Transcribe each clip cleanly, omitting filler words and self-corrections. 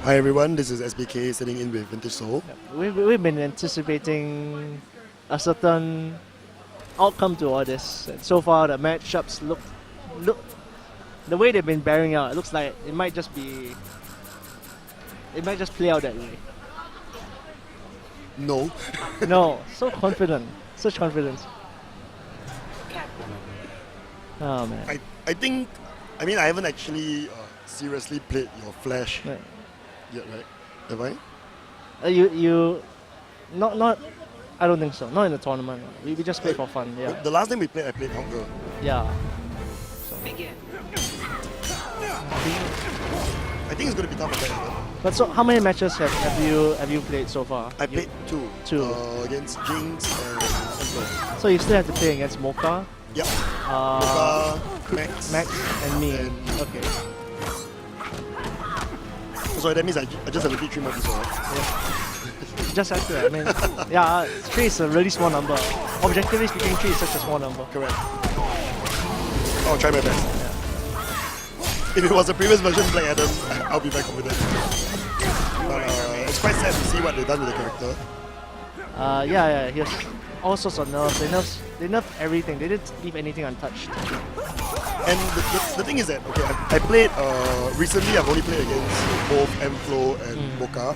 Hi everyone, this is SBK sitting in with Vintage Soul. We've been anticipating a certain outcome to all this. And so far, the matchups look the way they've been bearing out. It looks like it might just play out that way. No. No, so confident, such confidence. Oh man. I mean I haven't actually seriously played your Flash Right. yet, right? Have I? Not. I don't think so. Not in the tournament. We just play for fun. Yeah. The last time we played, I played Hunger. Yeah. I think it's going to be tough for that. But so, how many matches have you played so far? I played two. Against Jinx and MFlo. So you still have to play against Moca, Yep. Moca, Max, and me. and- Okay. Sorry, that means I just have to beat 3 more people, right? Just have to. I mean, yeah, 3 is a really small number. Objectively speaking, 3 is such a small number. Correct. I'll try my best. If it was a previous version Black Adam, I'll be very confident. But it's quite sad to see what they've done with the character. Yeah, he has all sorts of nerfs. They nerfed everything. They didn't leave anything untouched. And the thing is that, okay, I played, recently I've only played against both MFlo and Moca.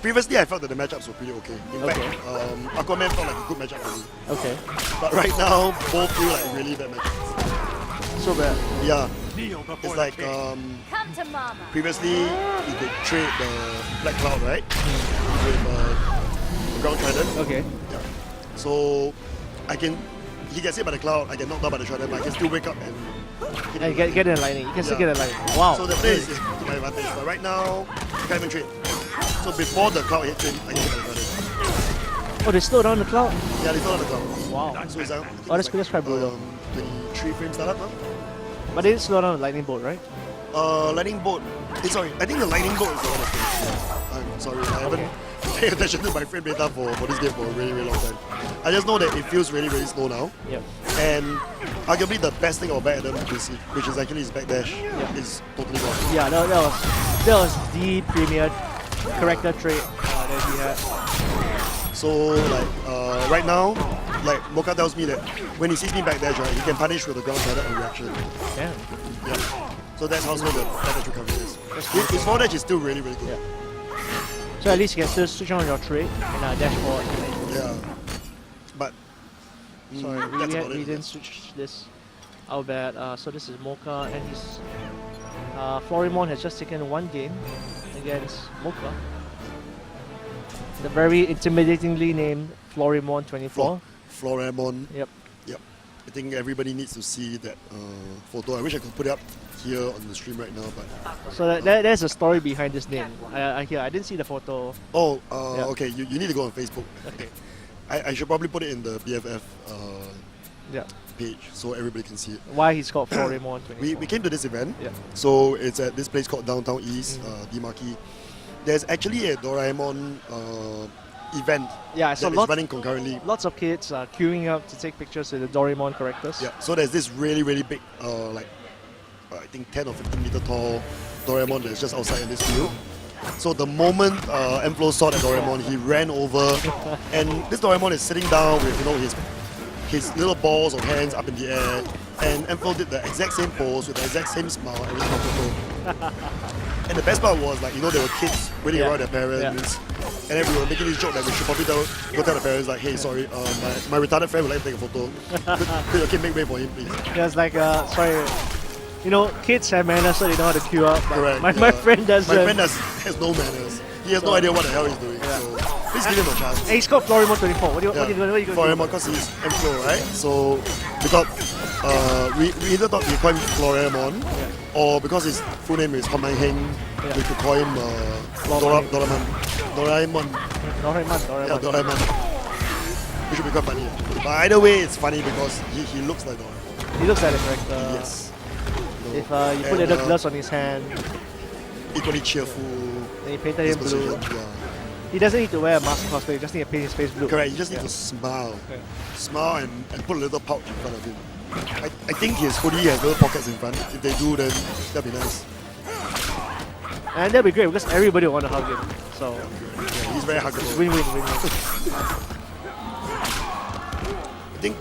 Previously I felt that the matchups were pretty okay. In fact, Aquaman felt like a good matchup for me. Okay. But right now, both feel like really bad matchups. So bad. Yeah. It's like, Come to mama. previously you could trade the Black Cloud, right? With the Ground Trident. Okay. Yeah. So, he gets hit by the Cloud, I get knocked down by the Trident, but I can still wake up and hit And him. get in lightning. You can still Yeah. get a lightning. Wow. So the play is to my advantage, but right now, I can't even trade. So before the Cloud hits him, I get hit by the Trident. Oh, they slowed down the cloud. Yeah, they thought of the Cloud. Wow. So it's like, That's quite brutal. 23 frames startup now. But they didn't slow down the lightning bolt, right? Lightning bolt. Sorry, I think the lightning bolt is the one of the. I'm sorry, I haven't paid attention to my frame data for this game for a really, really long time. I just know that it feels really, really slow now. Yep. And arguably the best thing about Black Adam, which is actually his backdash, is totally gone. Yeah, that was the premier character trait that he had. So like right now, like Moca tells me that when he sees me backdash, right, he can punish with the ground trident on reaction. Yeah. Yeah. So that's how slow the backdash recovery is. His forward dash is still really, really good. Yeah. So at least you can still switch on your trait and dash forward. Yeah. But Sorry, that's about we it. didn't switch this. Our bad. So this is Mocha, and his Florimon has just taken 1 game against Mocha. The very intimidatingly named Florimon 24. Floramon. Yep. Yep. I think everybody needs to see that photo. I wish I could put it up here on the stream right now, but So there's a story behind this name. I didn't see the photo. oh, Yeah. okay. You need to go on Facebook. Okay. I should probably put it in the BFF Yeah. page so everybody can see it. Why he's called Florimon 24. We came to this event, Yeah. so it's at this place called Downtown East, D-Marquee. There's actually a Doraemon event Yeah, I saw that is running concurrently. lots of kids queuing up to take pictures with the Doraemon characters. Yeah, so there's this really, really big, I think 10 or 15 meter tall Doraemon that's just outside in this field. So the moment MFlo saw that Doraemon, he ran over, and this Doraemon is sitting down with his little balls of hands up in the air, and MFlo did the exact same pose with the exact same smile and with photo. And the best part was like, there were kids waiting around their parents, and then we were making this joke that we should probably go tell the parents like, hey, sorry, my retarded friend would like to take a photo. Could your kid make way for him, please? Yeah, it's like, sorry, kids have manners so they know how to queue up. But Correct. my friend doesn't. My friend has no manners. He has no idea what the hell he's doing. So please give him a chance. And he's called Florimon 24. What are you going to do? Floramon, because he's MFlo, right? So we thought we either thought we call him Floramon, or because his full name is Hong Heng, we could call him Doraemon. Yeah, Doraemon. Which would be quite funny. But either way, it's funny because he looks like Doraemon. He looks like a character. Yes. If you put little gloves on his hand, Equally cheerful. and you painted him blue, Yeah. he doesn't need to wear a mask cosplay. He just need to paint his face blue. Correct, you just need to smile. Okay. Smile and put a little pouch in front of him. I think his hoodie has little pockets in front. If they do, then that'd be nice. And that'd be great because everybody want to hug him. So Yeah, he's very huggable. win-win. I think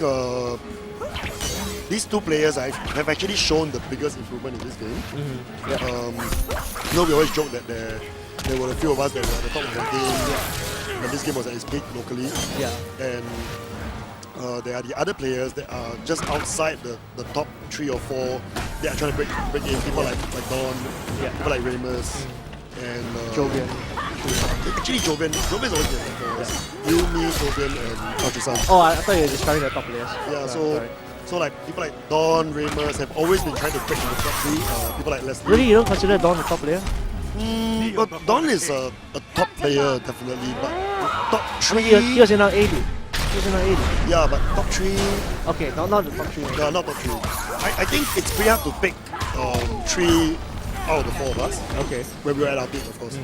these two players have actually shown the biggest improvement in this game. We always joke that there were a few of us that were at the top of the game when this game was at its peak locally. Yeah. And there are the other players that are just outside the top 3 or 4. They are trying to break in. People like Don, people like Ramus, and Jovian. Actually, Jovian is always been for us. You, me, Jovian, and Kachu-san. Oh, I thought you were describing the top players. Yeah, Sorry. so like people like Don, Ramus have always been trying to break in the top 3. People like Leslie. Really, you don't consider Don a top player? But Don is a top player definitely, but top I 3. mean, he was in our 80. He was in our 80. Yeah, but top 3. Okay, not the top 3. No, not top 3. I think it's pretty hard to pick 3 out of the 4 of us. Okay. When we were at our peak, of course.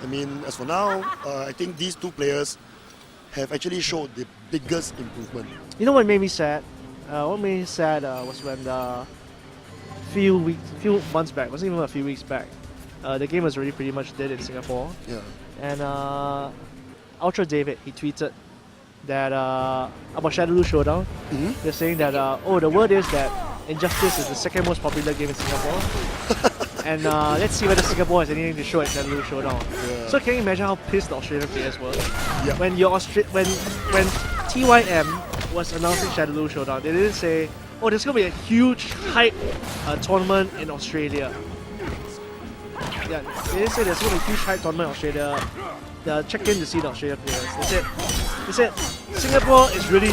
I mean, as for now, I think these two players have actually showed the biggest improvement. You know what made me sad? What made me sad was when few months back, wasn't even a few weeks back, the game was already pretty much dead in Singapore. Yeah. And Ultra David, he tweeted that about Shadowloo Showdown. They're saying that the word is that Injustice is the second most popular game in Singapore. And let's see whether Singapore has anything to show at Shadowloo Showdown. Yeah. So can you imagine how pissed the Australian players were? Yeah. When when TYM was announcing Shadowloo Showdown, they didn't say, oh, there's going to be a huge hype tournament in Australia. Yeah, they didn't say there's going to be a huge hype tournament in Australia. They check in to see the Australian players. They said Singapore is really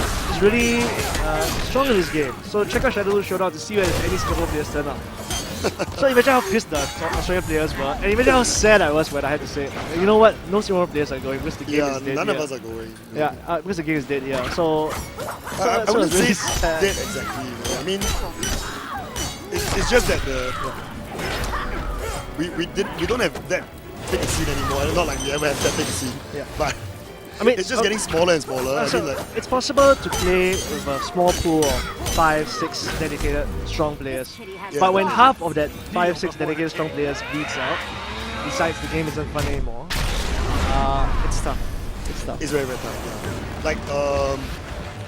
strong in this game. So check out Shadowloo Showdown to see whether any Singapore players turn up. So imagine how pissed the Australian players were, and imagine how sad I was when I had to say, you know what, no Singapore players are going because the game is dead. None here. of us are going. Yeah, because the game is dead here. So I so wouldn't it's really say sad. dead exactly. I mean, it's just that we don't have that big a scene anymore. It's not like we ever had that big a scene. Yeah. But I mean, it's just getting smaller and smaller. So I mean, like, it's possible to play with a small pool of 5-6 dedicated strong players. Yeah. But when half of that 5-6 dedicated strong players bleeds out, besides the game isn't fun anymore, it's tough. It's tough. it's very, very tough. Yeah. Like,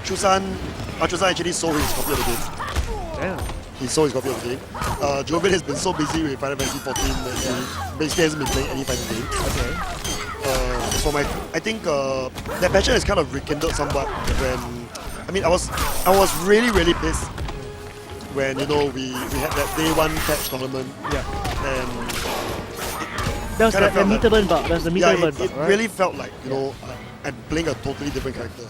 Chusan actually sold his copy of the game. Yeah. He sold his copy of the game. Joven has been so busy with Final Fantasy 14 that he basically hasn't been playing any fighting game. Okay. I think that passion is kind of rekindled somewhat when, I mean, I was really, really pissed when, you know, we had that day 1 patch tournament. Yeah. And That was kinda the felt meter burn bug. That was the meter burn it bug, right? really felt like, you know, I'm playing a totally different character.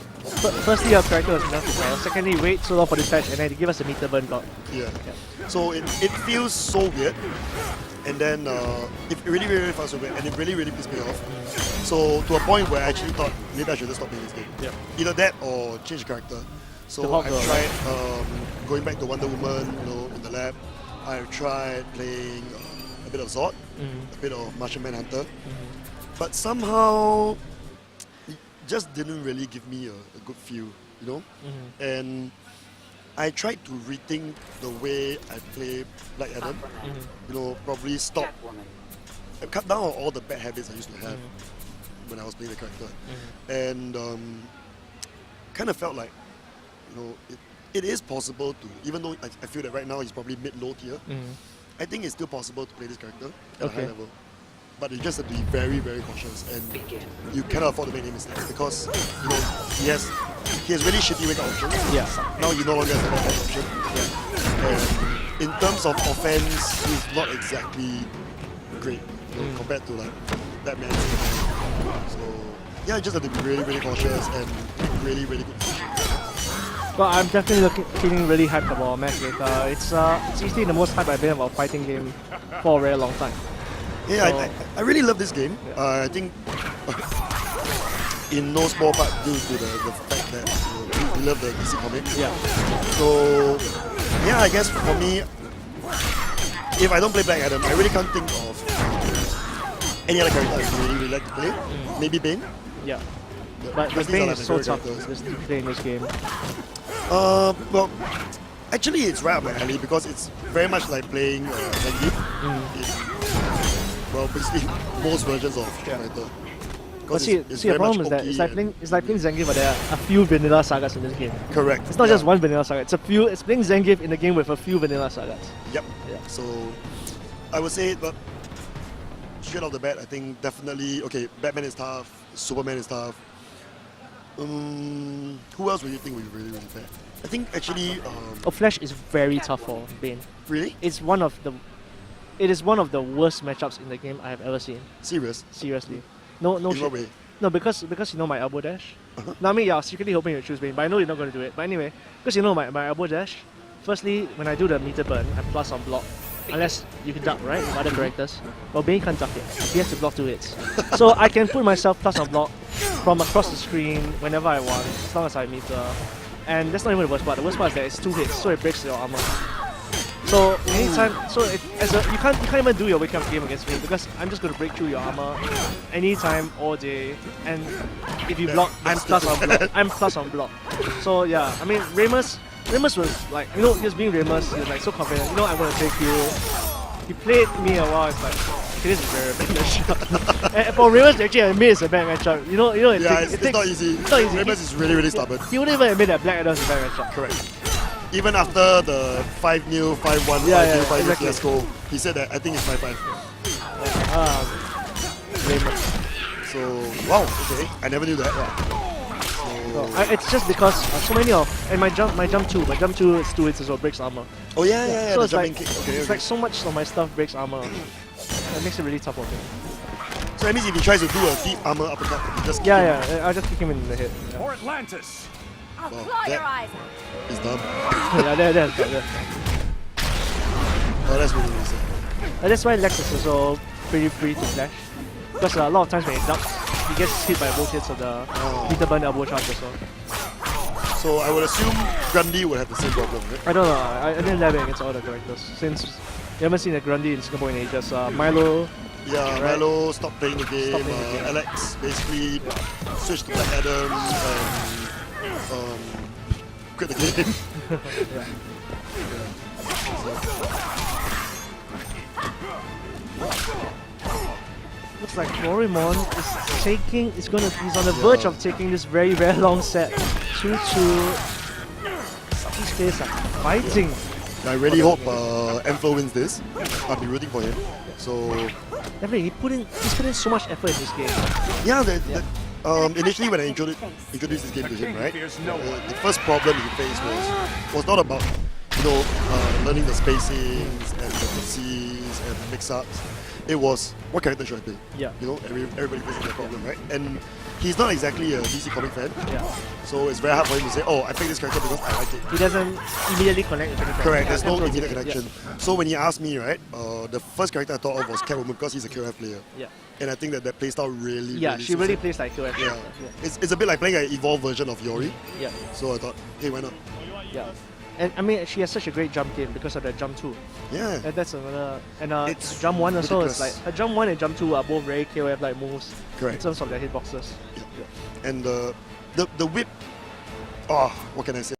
Firstly, your character was enough to tell. Secondly, wait so long for this patch and then give us a meter burn bug. Yeah. So it feels so weird. And then it really, really felt so weird. And it really, really pissed me off. So to a point where I actually thought maybe I should just stop playing this game. Yeah. Either that or change character. So Hot I've Girl, tried going back to Wonder Woman, you know, in the lab. I've tried playing a bit of Zod, a bit of Martian Manhunter. But somehow it just didn't really give me a good feel, you know? And I tried to rethink the way I play Black Adam. You know, probably stop, cut down on all the bad habits I used to have when I was playing the character. And kind of felt like, you know, it is possible to, even though I feel that right now he's probably mid-low tier, I think it's still possible to play this character at a high level. But you just have to be very, very cautious, and you cannot afford to make any mistakes because, you know, he has really shitty wake-up options. Yeah. Now he no longer has a wake-up option. And in terms of offense, he's not exactly great, you know, compared to like Batman. So yeah, you just have to be really, really cautious and really, really good decisions. Well, I'm definitely feeling really hyped about match later. It's easily the most hyped I've been about a fighting game for a very long time. Yeah, So, I really love this game. I think in no small part due to the fact that we love the DC comic. yeah. So yeah, I guess for me, if I don't play Black Adam, I really can't think of any other character I really like to play. Maybe Bane. Yeah. But because these Bane are is like so the tough characters. just to play in this game. Well, actually it's right up my alley because it's very much like playing Zangief. well, basically most versions of Street Yeah. Fighter. But Because see, it's the very much problem is that Oki it's like and- playing Zangief, but there are a few vanilla sagas in this game. Correct. It's not yeah. just one vanilla saga. It's playing Zangief in a game with a few vanilla sagas. Yep. Yeah. So I would say that straight off the bat, I think definitely okay. Batman is tough. Superman is tough. Who else would you think would be really fair? I think actually, Oh, Flash is very tough for Bane. really It is one of the worst matchups in the game I have ever seen. serious. Seriously. No In what shit. way? No, because you know my elbow dash. Uh-huh. No, I mean, yeah, I was secretly hoping you choose Bane, but I know you're not going to do it. But anyway, because you know my elbow dash, firstly, when I do the meter burn, I'm plus on block. Unless you can duck, right, with other characters. Well, Bane can't duck it. He has to block 2 hits. So I can put myself plus on block from across the screen whenever I want, as long as I meter. And that's not even the worst part. The worst part is that it's 2 hits, so it breaks your armor. So anytime, you can't even do your wake up game against me because I'm just gonna break through your armor anytime, all day. And if you block, I'm plus on block. I'm plus on block. So yeah, I mean Ramus was like, you know, he was being Ramus. He was like so confident. You know, I'm gonna take you. He played me a while. It's like, okay, this is very bad matchup. And for Ramus, actually, I admit it's a bad matchup. You know, Yeah, it it's takes, not easy. It's not easy. Ramus is really stubborn. He wouldn't even admit that Black Adam is a bad matchup. Correct. Even after the 5-0, 5-1, 5-0, Yeah, 5-0 exactly. fiasco, he said that I think it's 5-5. Ramus. So wow, okay, I never knew that. No, it's just because so many of and my jump 2 is 2 hits as well, breaks armor. Oh yeah, So the it's jumping like kick. Okay, it's okay. like so much of my stuff breaks armor. That makes it really tough for me. So that means if he tries to do a deep armor uppercut, he just kick him. Yeah, I'll just kick him in the head. Yeah, For Atlantis! I'll Wow, claw your that- eyes out. He's dumb. that's good. Yeah. Oh, that's really sad. And that's why Lex is also pretty free to flash. Because a lot of times when he ducks, he gets hit by both hits of the meter burn elbow charge as well. So I would assume Grundy would have the same problem, right? I don't know, I didn't lab it against all the characters since you haven't seen a Grundy in Singapore in ages. Milo, Yeah, Right. Milo stopped playing the game. Stopped playing the game. Alex basically switched to Black Adam and quit the game. yeah. Looks like Florimon is he's on the verge of taking this very long set. 2-2. These players are fighting. I really hope MFlo wins this. I'll be rooting for him. So Definitely, he's put in so much effort in this game. yeah, initially when I introduced this game to him, right? The first problem he faced was not about learning the spacings and the C's and the mix-ups. It was what character should I play? Yeah. Everybody faces that problem, right? And he's not exactly a DC comic fan, Yeah. so it's very hard for him to say, oh, I picked this character because I like it. He doesn't immediately connect with anything. Correct, there's no Yeah. immediate connection. So when he asked me, right, the first character I thought of was Catwoman because he's a KOF player. Yeah. And I think that playstyle really, Yeah, really she suits really him. plays like QF. Yeah. It's a bit like playing an evolved version of Yori. Yeah. So I thought, hey, why not? Yeah. And I mean, she has such a great jump game because of that jump 2. Yeah. And that's another. And It's jump 1 also is like ridiculous. her jump 1 and jump 2 are both very KOF like moves in Correct. terms of their hitboxes. And the whip, oh, what can I say?